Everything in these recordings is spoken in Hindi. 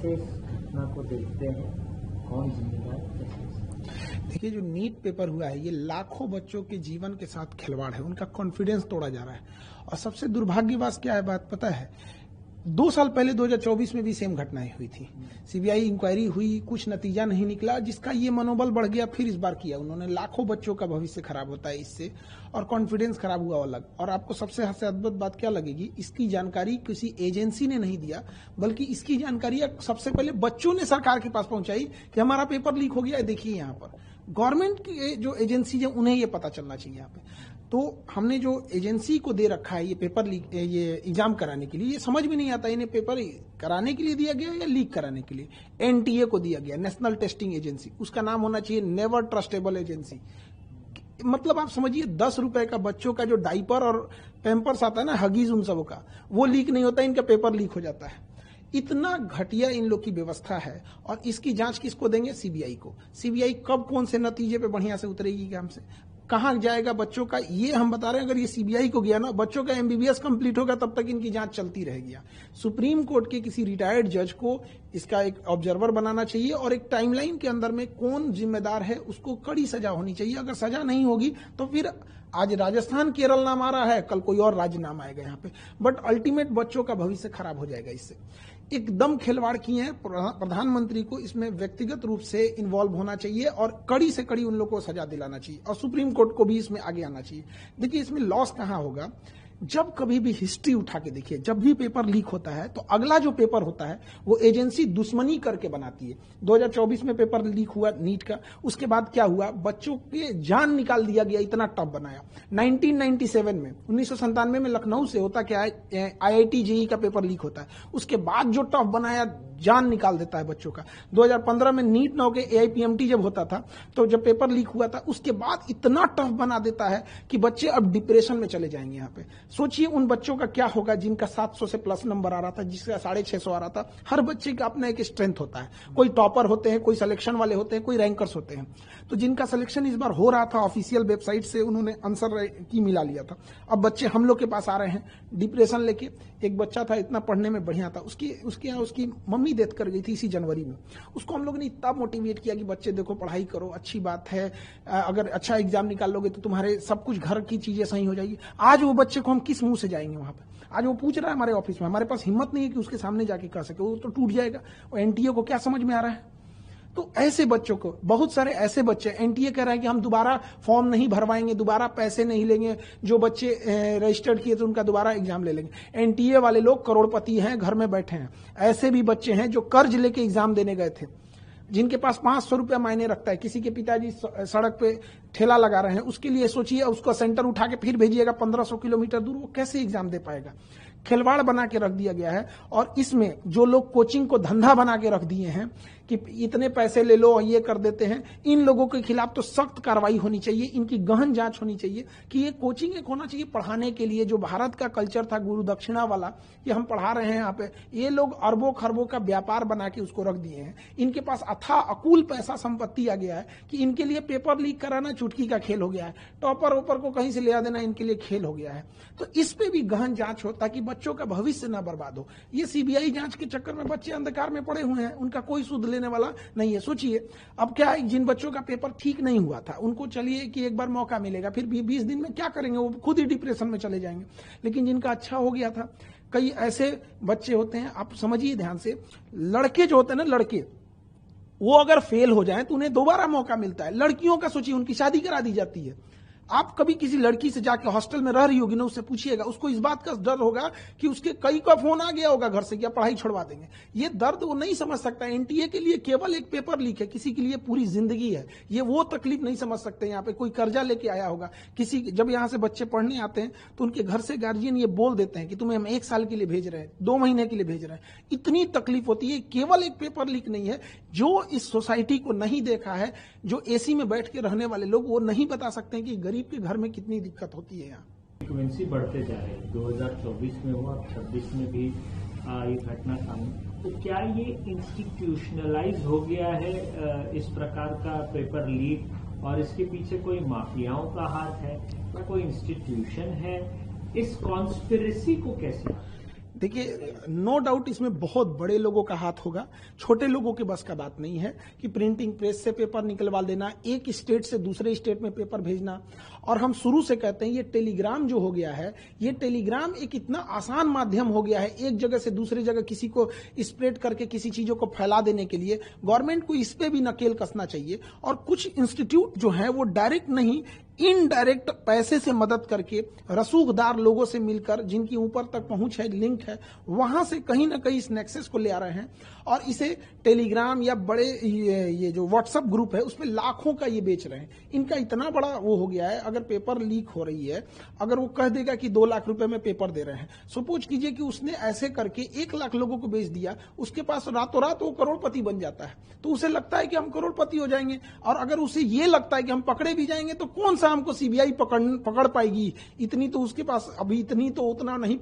कैसे इस घटना को देखते हैं, कौन जिम्मेदार है? देखिए, जो नीट पेपर हुआ है ये लाखों बच्चों के जीवन के साथ खिलवाड़ है, उनका कॉन्फिडेंस तोड़ा जा रहा है। और सबसे दुर्भाग्यवश क्या है बात पता है, 2 साल पहले 2024 में भी सेम घटनाएं हुई थी। सीबीआई इंक्वायरी हुई, कुछ नतीजा नहीं निकला, जिसका ये मनोबल बढ़ गया। फिर इस बार किया उन्होंने, लाखों बच्चों का भविष्य खराब होता है इससे, और कॉन्फिडेंस खराब हुआ अलग। और आपको सबसे अद्भुत बात क्या लगेगी, इसकी जानकारी किसी एजेंसी ने नहीं दिया, बल्कि इसकी जानकारी सबसे पहले बच्चों ने सरकार के पास पहुंचाई कि हमारा पेपर लीक हो गया है, देखिए यहाँ पर। गवर्नमेंट की जो एजेंसी है उन्हें ये पता चलना चाहिए यहाँ पे। तो हमने जो एजेंसी को दे रखा है ये पेपर लीक, ये एग्जाम कराने के लिए, ये समझ में नहीं आता इन्हें पेपर कराने के लिए दिया गया या लीक कराने के लिए। एनटीए को दिया गया, नेशनल टेस्टिंग एजेंसी, उसका नाम होना चाहिए नेवर ट्रस्टेबल एजेंसी। मतलब आप समझिए 10 रुपए का बच्चों का जो डाइपर और पैम्पर्स आता है ना, हगीज उन सबों का, वो लीक नहीं होता, इनका पेपर लीक हो जाता है। इतना घटिया इन लोग की व्यवस्था है। और इसकी जांच किसको देंगे? सीबीआई को। सीबीआई कब कौन से नतीजे पे बढ़िया से उतरेगी काम से, कहां जाएगा बच्चों का, ये हम बता रहे हैं। अगर ये सीबीआई को गया ना, बच्चों का एमबीबीएस कंप्लीट होगा, तब तक इनकी जांच चलती रहेगी। सुप्रीम कोर्ट के किसी रिटायर्ड जज को इसका एक ऑब्जर्वर बनाना चाहिए, और एक टाइमलाइन के अंदर में कौन जिम्मेदार है उसको कड़ी सजा होनी चाहिए। अगर सजा नहीं होगी तो फिर आज राजस्थान केरल नाम आ रहा है, कल कोई और राज्य नाम आएगा यहाँ पे, बट अल्टीमेट बच्चों का भविष्य खराब हो जाएगा इससे। एकदम खिलवाड़ किए हैं। प्रधानमंत्री को इसमें व्यक्तिगत रूप से इन्वॉल्व होना चाहिए, और कड़ी से कड़ी उन लोगों को सजा दिलाना चाहिए, और सुप्रीम कोर्ट को भी इसमें आगे आना चाहिए। देखिए, इसमें लॉस कहां होगा, जब कभी भी हिस्ट्री उठा के देखिए, जब भी पेपर लीक होता है तो अगला जो पेपर होता है वो एजेंसी दुश्मनी करके बनाती है। 2024 में पेपर लीक हुआ नीट का, उसके बाद क्या हुआ, बच्चों के जान निकाल दिया गया, इतना टफ बनाया। 1997 में लखनऊ से होता क्या है, आईआईटी जेईई का पेपर लीक होता है, उसके बाद जो टफ बनाया, जान निकाल देता है बच्चों का। 2015 में नीट न होकर एआईपीएमटी जब होता था, तो जब पेपर लीक हुआ था, उसके बाद इतना टफ बना देता है कि बच्चे अब डिप्रेशन में चले जाएंगे। यहाँ पे सोचिए उन बच्चों का क्या होगा जिनका 700 से प्लस नंबर आ रहा था, जिसका 650 आ रहा था। हर बच्चे का अपना एक स्ट्रेंथ होता है, कोई टॉपर होते हैं, कोई सिलेक्शन वाले होते हैं, कोई रैंकर्स होते हैं। तो जिनका सिलेक्शन इस बार हो रहा था, ऑफिशियल वेबसाइट से उन्होंने आंसर की मिला लिया था। अब बच्चे हम लोग के पास आ रहे हैं डिप्रेशन लेके। एक बच्चा था, इतना पढ़ने में बढ़िया था, उसकी मम्मी डेथ कर गई थी इसी जनवरी में। उसको हम लोगों ने इतना मोटिवेट किया कि बच्चे देखो, पढ़ाई करो, अच्छी बात है, अगर अच्छा एग्जाम निकाल लोगे तो तुम्हारे सब कुछ घर की चीजें सही हो जाएगी। आज वो बच्चे को हम किस मुंह से जाएंगे वहां पे? आज वो पूछ रहा है हमारे ऑफिस में, हमारे पास हिम्मत नहीं है कि उसके सामने जाके कह सके, वो तो टूट जाएगा। और एनटीए को क्या समझ में आ रहा है? तो ऐसे बच्चों को, बहुत सारे ऐसे बच्चे, एनटीए कह रहा है कि हम दोबारा फॉर्म नहीं भरवाएंगे, दोबारा पैसे नहीं लेंगे, जो बच्चे रजिस्टर्ड किए थे उनका दोबारा एग्जाम ले लेंगे। एनटीए वाले लोग करोड़पति हैं, घर में बैठे हैं। ऐसे भी बच्चे हैं जो कर्ज लेके एग्जाम देने गए थे, जिनके पास 500 रुपया मायने रखता है। किसी के पिताजी सड़क पे ठेला लगा रहे हैं, उसके लिए सोचिए, उसको सेंटर उठा के फिर भेजिएगा 1500 किलोमीटर दूर, वो कैसे एग्जाम दे पाएगा? खिलवाड़ बना के रख दिया गया है। और इसमें जो लोग कोचिंग को धंधा बना के रख दिए हैं कि इतने पैसे ले लो और ये कर देते हैं, इन लोगों के खिलाफ तो सख्त कार्रवाई होनी चाहिए, इनकी गहन जांच होनी चाहिए कि ये कोचिंग एक होना चाहिए पढ़ाने के लिए। जो भारत का कल्चर था गुरु दक्षिणा वाला, ये हम पढ़ा रहे हैं यहाँ पे, ये लोग अरबों खरबों का व्यापार बना के उसको रख दिए हैं। इनके पास अथाह अकूल पैसा संपत्ति आ गया है कि इनके लिए पेपर लीक कराना चुटकी का खेल हो गया है, टॉपर ओपर को कहीं से ले देना इनके लिए खेल हो गया है। तो इस पे भी गहन जांच हो ताकि बच्चों का भविष्य ना बर्बाद हो। ये सीबीआई जांच के चक्कर में बच्चे अंधकार में पड़े हुए हैं, उनका कोई सुध लेने वाला नहीं है। सोचिए, अब क्या है, जिन बच्चों का पेपर ठीक नहीं हुआ था उनको चलिए कि एक बार मौका मिलेगा, फिर 20 दिन में क्या करेंगे, वो खुद ही डिप्रेशन में चले जाएंगे। लेकिन जिनका अच्छा हो गया था, कई ऐसे बच्चे होते हैं, आप समझिए ध्यान से, लड़के जो होते हैं ना, लड़के, वो अगर फेल हो जाए तो उन्हें दोबारा मौका मिलता है। लड़कियों का सोचिए, उनकी शादी करा दी जाती है। आप कभी किसी लड़की से जाके हॉस्टल में रह रही होगी ना, उससे पूछिएगा, उसको इस बात का डर होगा कि उसके कई का फोन आ गया होगा घर से कि पढ़ाई छोड़वा देंगे। ये दर्द वो नहीं समझ सकता। एनटीए के लिए केवल एक पेपर लीक है, किसी के लिए पूरी जिंदगी है। ये वो तकलीफ नहीं समझ सकते। यहाँ पे कोई कर्जा लेके आया होगा, किसी जब यहाँ से बच्चे पढ़ने आते हैं तो उनके घर से गार्जियन ये बोल देते हैं कि तुम्हें हम 1 साल के लिए भेज रहे हैं, 2 महीने के लिए भेज रहे हैं। इतनी तकलीफ होती है। केवल एक पेपर लीक नहीं है। जो इस सोसाइटी को नहीं देखा है, जो एसी में बैठ के रहने वाले लोग, वो नहीं बता सकते कि गरीब के घर में कितनी दिक्कत होती है। यहाँ फ्रीक्वेंसी बढ़ते जा रहे हैं, 2024 में हुआ, 26 में भी ये घटना सामने। तो क्या ये इंस्टीट्यूशनलाइज हो गया है इस प्रकार का पेपर लीक, और इसके पीछे कोई माफियाओं का हाथ है या कोई इंस्टीट्यूशन है? इस कॉन्स्पिरेसी को कैसे? देखिए, नो डाउट इसमें बहुत बड़े लोगों का हाथ होगा, छोटे लोगों के बस का बात नहीं है कि प्रिंटिंग प्रेस से पेपर निकलवा देना, एक स्टेट से दूसरे स्टेट में पेपर भेजना। और हम शुरू से कहते हैं ये टेलीग्राम जो हो गया है, ये टेलीग्राम एक इतना आसान माध्यम हो गया है एक जगह से दूसरी जगह किसी को स्प्रेड करके किसी चीजों को फैला देने के लिए। गवर्नमेंट को इस पे भी नकेल कसना चाहिए। और कुछ इंस्टीट्यूट जो है वो डायरेक्ट नहीं, इनडायरेक्ट पैसे से मदद करके रसूखदार लोगों से मिलकर, जिनकी ऊपर तक पहुंच है, लिंक है, वहां से कहीं ना कहीं इस नेक्सस को ले आ रहे हैं और इसे टेलीग्राम या बड़े ये जो व्हाट्सएप ग्रुप है उसमें लाखों का ये बेच रहे हैं। इनका इतना बड़ा वो हो गया है, अगर पेपर लीक हो रही है, अगर वो कह देगा कि 2 लाख रुपए में पेपर दे रहे हैं, सपोज कीजिए कि उसने ऐसे करके 1 लाख लोगों को बेच दिया, उसके पास रातों रात वो करोड़पति बन जाता है। तो उसे लगता है कि हम करोड़पति हो जाएंगे। और अगर उसे ये लगता है कि हम पकड़े भी जाएंगे तो कौन सा हमको सीबीआई पकड़ पाएगी, इतनी तो उसके पास अभी इतनी तो उतना नहीं,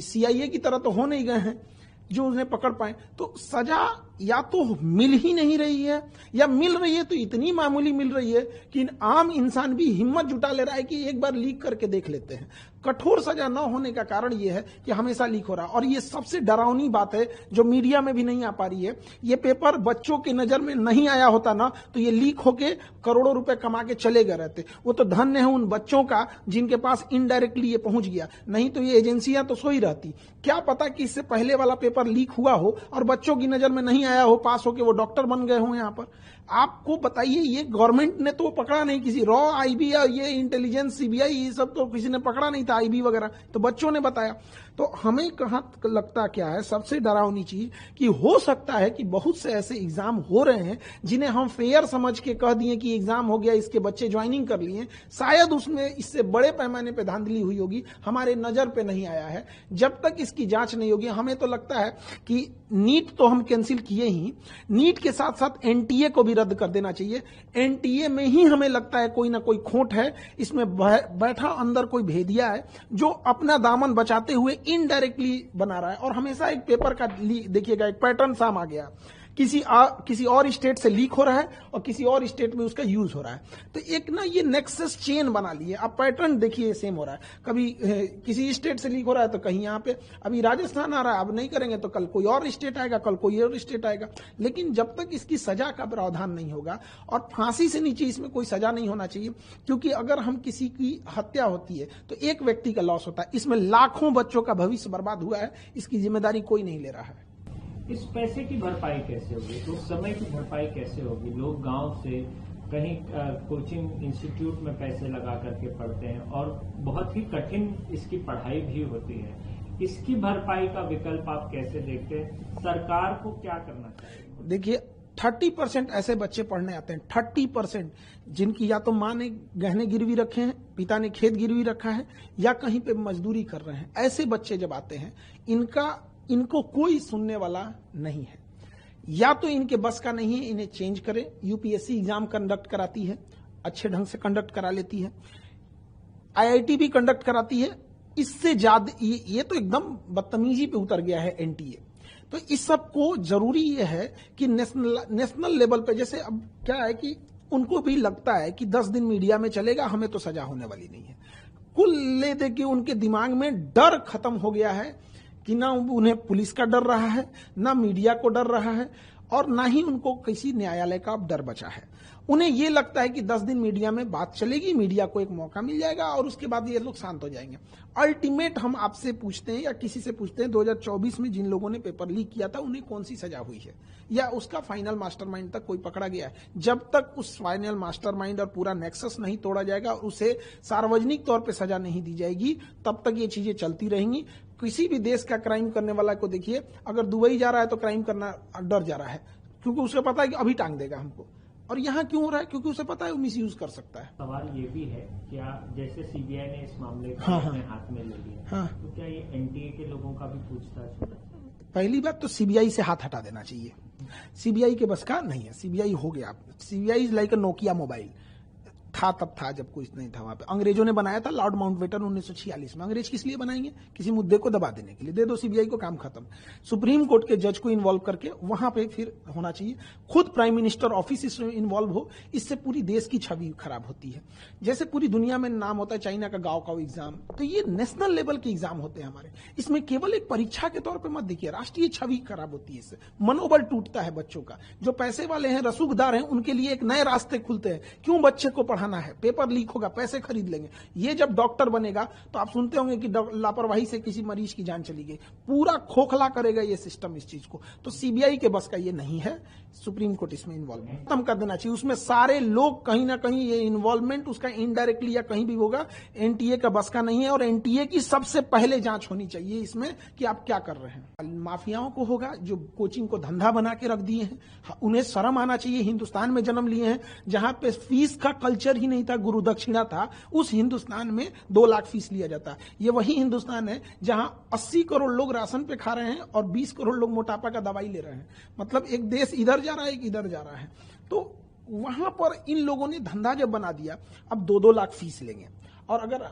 सीआईए की तरह तो हो नहीं गए हैं जो उन्हें पकड़ पाए। तो सजा या तो मिल ही नहीं रही है, या मिल रही है तो इतनी मामूली मिल रही है कि आम इंसान भी हिम्मत जुटा ले रहा है कि एक बार लीक करके देख लेते हैं। कठोर सजा न होने का कारण यह है कि हमेशा लीक हो रहा है। और ये सबसे डरावनी बात है जो मीडिया में भी नहीं आ पा रही है, ये पेपर बच्चों की नजर में नहीं आया होता ना तो ये लीक होके करोड़ों रुपए कमा के चले गए रहते। वो तो धन्य है उन बच्चों का जिनके पास इनडायरेक्टली ये पहुंच गया, नहीं तो ये एजेंसियां तो सोई रहती। क्या पता कि इससे पहले वाला पेपर लीक हुआ हो और बच्चों की नजर में नहीं आया हो, पास होके वो डॉक्टर बन गए हो। यहाँ पर आपको बताइए, ये गवर्नमेंट ने तो पकड़ा नहीं, किसी रॉ आईबी या ये इंटेलिजेंस सीबीआई ये सब तो किसी ने पकड़ा नहीं था, आईबी वगैरह तो बच्चों ने बताया। तो हमें कहां लगता क्या है सबसे डरावनी चीज कि हो सकता है कि बहुत से ऐसे एग्जाम हो रहे हैं जिन्हें हम फेयर समझ के कह दिए कि एग्जाम हो गया, इसके बच्चे ज्वाइनिंग कर लिए, शायद उसमें इससे बड़े पैमाने पे धांधली हुई होगी, हमारे नजर पे नहीं आया है। जब तक इसकी जांच नहीं होगी, हमें तो लगता है कि नीट तो हम कैंसिल किए ही, नीट के साथ साथ एनटीए को भी रद्द कर देना चाहिए। एनटीए में ही हमें लगता है कोई ना कोई खोट है, इसमें बैठा अंदर कोई भेदिया है जो अपना दामन बचाते हुए इनडायरेक्टली बना रहा है। और हमेशा एक पेपर का देखिएगा एक पैटर्न साम आ गया, किसी और स्टेट से लीक हो रहा है और किसी और स्टेट में उसका यूज हो रहा है। तो एक ना ये नेक्सस चेन बना लिए। अब पैटर्न देखिए सेम हो रहा है, कभी किसी स्टेट से लीक हो रहा है तो कहीं यहाँ पे अभी राजस्थान आ रहा है, अब नहीं करेंगे तो कल कोई और स्टेट आएगा, कल कोई और स्टेट आएगा। लेकिन जब तक इसकी सजा का प्रावधान नहीं होगा, और फांसी से नीचे इसमें कोई सजा नहीं होना चाहिए, क्योंकि अगर हम किसी की हत्या होती है तो एक व्यक्ति का लॉस होता है, इसमें लाखों बच्चों का भविष्य बर्बाद हुआ है, इसकी जिम्मेदारी कोई नहीं ले रहा है। इस पैसे की भरपाई कैसे होगी, तो उस समय की भरपाई कैसे होगी? लोग गांव से कहीं कोचिंग इंस्टीट्यूट में पैसे लगा करके पढ़ते हैं और बहुत ही कठिन इसकी पढ़ाई भी होती है। इसकी भरपाई का विकल्प आप कैसे देखते हैं? सरकार को क्या करना चाहिए? देखिए, 30% ऐसे बच्चे पढ़ने आते हैं, 30% जिनकी या तो माँ ने गहने गिरवी रखे हैं, पिता ने खेत गिरवी रखा है, या कहीं पे मजदूरी कर रहे हैं। ऐसे बच्चे जब आते हैं, इनको कोई सुनने वाला नहीं है। या तो इनके बस का नहीं है, इन्हें चेंज करें। यूपीएससी एग्जाम कंडक्ट कराती है, अच्छे ढंग से कंडक्ट करा लेती है, आईआईटी भी कंडक्ट कराती है। इससे ज्यादा ये तो एकदम बदतमीजी पे उतर गया है एनटीए। तो इस सब को जरूरी ये है कि नेशनल लेवल पे, जैसे अब क्या है कि उनको भी लगता है कि 10 दिन मीडिया में चलेगा, हमें तो सजा होने वाली नहीं है। कुल ले दे के उनके दिमाग में डर खत्म हो गया है कि ना उन्हें पुलिस का डर रहा है, ना मीडिया को डर रहा है, और ना ही उनको किसी न्यायालय का डर बचा है। उन्हें यह लगता है कि 10 दिन मीडिया में बात चलेगी, मीडिया को एक मौका मिल जाएगा और उसके बाद ये लोग शांत हो जाएंगे। अल्टीमेट हम आपसे पूछते हैं या किसी से पूछते हैं, 2024 में जिन लोगों ने पेपर लीक किया था उन्हें कौन सी सजा हुई है, या उसका फाइनल मास्टरमाइंड तक कोई पकड़ा गया है? जब तक उस फाइनल मास्टरमाइंड और पूरा नेक्सस नहीं तोड़ा जाएगा और उसे सार्वजनिक तौर पर सजा नहीं दी जाएगी, तब तक ये चीजें चलती रहेंगी। किसी भी देश का क्राइम करने वाला को देखिए, अगर दुबई जा रहा है तो क्राइम करना डर जा रहा है, क्योंकि उसे पता है कि अभी टांग देगा हमको। और यहाँ क्यों हो रहा है? क्योंकि उसे पता है वो मिसयूज कर सकता है। सवाल ये भी है, क्या जैसे सीबीआई ने इस मामले को अपने हाथ में ले लिया, तो क्या ये एनटीए के लोगों का भी पूछताछ होना चाहिए? पहली बात तो सीबीआई से हाथ हटा देना चाहिए। सीबीआई के बस का नहीं है, सीबीआई हो गया। CBI is like a Nokia mobile, था तब था जब कुछ नहीं था वहां पे। अंग्रेजों ने बनाया था, लॉर्ड माउंटबेटन 1946 में। अंग्रेज किस लिए बनाएंगे? किसी मुद्दे को दबा देने के लिए। दे दो सीबीआई को, काम खत्म। सुप्रीम कोर्ट के जज को इन्वॉल्व करके वहां पे फिर होना चाहिए। खुद प्राइम मिनिस्टर ऑफिस इसमें इन्वॉल्व हो, इससे पूरी देश की छवि खराब होती है। जैसे पूरी दुनिया में नाम होता है चाइना का गाँव एग्जाम, तो ये नेशनल लेवल के एग्जाम होते हैं हमारे। इसमें केवल एक परीक्षा के तौर पर मत देखिए, राष्ट्रीय छवि खराब होती है इससे, मनोबल टूटता है बच्चों का। जो पैसे वाले हैं, रसूखदार हैं, उनके लिए एक नए रास्ते खुलते हैं। क्यों बच्चे को पढ़ाना है? पेपर लीक होगा, पैसे खरीद लेंगे। ये जब डॉक्टर बनेगा तो आप सुनते होंगे कि लापरवाही से किसी मरीज की जान चली गई। पूरा खोखला करेगा ये सिस्टम इस चीज को। तो सीबीआई के बस का ये नहीं है, सुप्रीम कोर्ट इसमें इन्वॉल्व है, खत्म कर देना चाहिए। उसमें सारे लोग कहीं ना कहीं ये इन्वॉल्वमेंट उसका इनडायरेक्टली या कहीं भी होगा, एनटीए का बस का नहीं है। और एनटीए की सबसे पहले जांच होनी चाहिए इसमें कि आप क्या कर रहे हैं। माफियाओं को होगा जो कोचिंग को धंधा बना के रख दिए हैं, उन्हें शर्म आना चाहिए। हिंदुस्तान में जन्म लिए हैं जहां पे फीस का कल्चर ही नहीं था, गुरु दक्षिणा था। उस हिंदुस्तान में 2 लाख फीस लिया जाता है। ये वही हिंदुस्तान है जहां 80 करोड़ लोग राशन पे खा रहे हैं और 20 करोड़ लोग मोटापा का दवाई ले रहे हैं। मतलब एक देश इधर जा रहा है, एक इधर जा रहा है। तो वहां पर इन लोगों ने धंधा जब बना दिया, अब 2-2 लाख फीस लेंगे। और अगर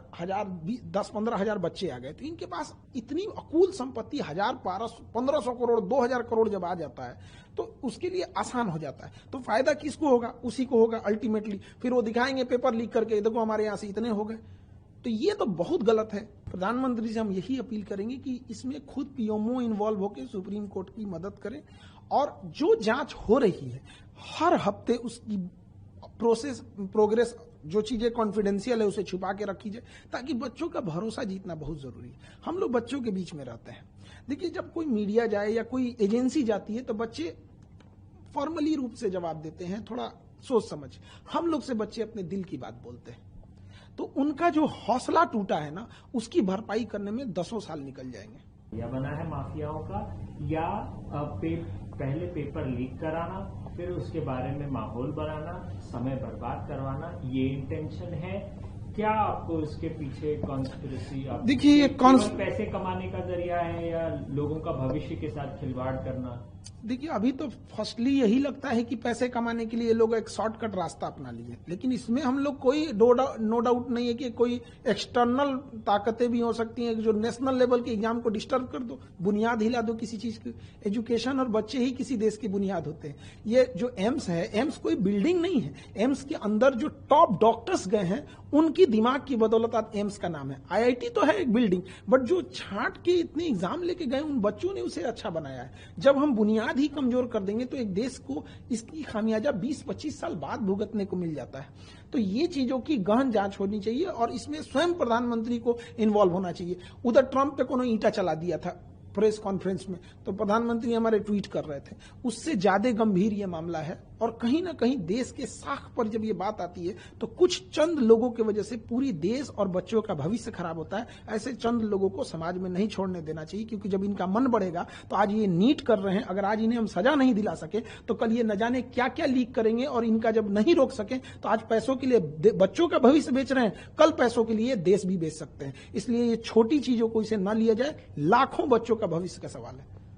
10-15 हजार बच्चे आ गए तो इनके पास इतनी अकूल संपत्ति 1500 करोड़ 2000 करोड़ जब आ जाता है तो उसके लिए आसान हो जाता है। तो फायदा किसको होगा? उसी को होगा अल्टीमेटली। फिर वो दिखाएंगे पेपर लीक करके, देखो हमारे यहां से इतने हो गए। तो ये तो बहुत गलत है। प्रधानमंत्री से हम यही अपील करेंगे कि इसमें खुद पीएमओ इन्वॉल्व होकर सुप्रीम कोर्ट की मदद करें। और जो जांच हो रही है हर हफ्ते उसकी प्रोग्रेस, जो चीजें कॉन्फिडेंशियल है उसे छुपा के रखी जाए, ताकि बच्चों का भरोसा जीतना बहुत जरूरी है। हम लोग बच्चों के बीच में रहते हैं। देखिए, जब कोई मीडिया जाए या कोई एजेंसी जाती है तो बच्चे फॉर्मली रूप से जवाब देते हैं, थोड़ा सोच समझ। हम लोग से बच्चे अपने दिल की बात बोलते हैं। तो उनका जो हौसला टूटा है ना, उसकी भरपाई करने में 10 साल निकल जाएंगे। या बना है माफियाओं का, या पहले पेपर लीक कराना, फिर उसके बारे में माहौल बनाना, समय बर्बाद करवाना, ये इंटेंशन है क्या? आपको इसके पीछे कॉन्स्पिरेसी, देखिए, ये पैसे कमाने का जरिया है या लोगों का भविष्य के साथ खिलवाड़ करना? देखिए, अभी तो फर्स्टली यही लगता है कि पैसे कमाने के लिए लोग एक शॉर्टकट रास्ता अपना लिए, लेकिन इसमें हम लोग कोई नो डाउट नहीं है कि कोई एक्सटर्नल ताकतें भी हो सकती हैं जो नेशनल लेवल के एग्जाम को डिस्टर्ब कर दो, बुनियाद हिला दो किसी चीज की। एजुकेशन और बच्चे ही किसी देश की बुनियाद होते हैं। ये जो एम्स है, एम्स कोई बिल्डिंग नहीं है। एम्स के अंदर जो टॉप डॉक्टर्स गए हैं उनकी दिमाग की बदौलत आज एम्स का नाम है। आईआईटी तो है एक बिल्डिंग, बट जो छांट के इतने एग्जाम लेके गए उन बच्चों ने उसे अच्छा बनाया है। जब हम बुनियाद ही कमजोर कर देंगे तो एक देश को इसकी खामियाजा 20-25 साल बाद भुगतने को मिल जाता है। तो ये चीजों की गहन जांच होनी चाहिए और इसमें स्वयं प्रधानमंत्री को इन्वॉल्व होना चाहिए। उधर ट्रंप पे कोनो ईंटा चला दिया था प्रेस कॉन्फ्रेंस में, तो प्रधानमंत्री हमारे ट्वीट कर रहे थे। उससे ज्यादा गंभीर ये मामला है और कहीं ना कहीं देश के साख पर जब ये बात आती है तो कुछ चंद लोगों की वजह से पूरी देश और बच्चों का भविष्य खराब होता है। ऐसे चंद लोगों को समाज में नहीं छोड़ने देना चाहिए, क्योंकि जब इनका मन बढ़ेगा तो आज ये नीट कर रहे हैं, अगर आज इन्हें हम सजा नहीं दिला सके तो कल ये न जाने क्या क्या लीक करेंगे। और इनका जब नहीं रोक सके तो आज पैसों के लिए बच्चों का भविष्य बेच रहे हैं, कल पैसों के लिए देश भी बेच सकते हैं। इसलिए ये छोटी चीजों को इसे न लिया जाए, लाखों बच्चों का भविष्य का सवाल है।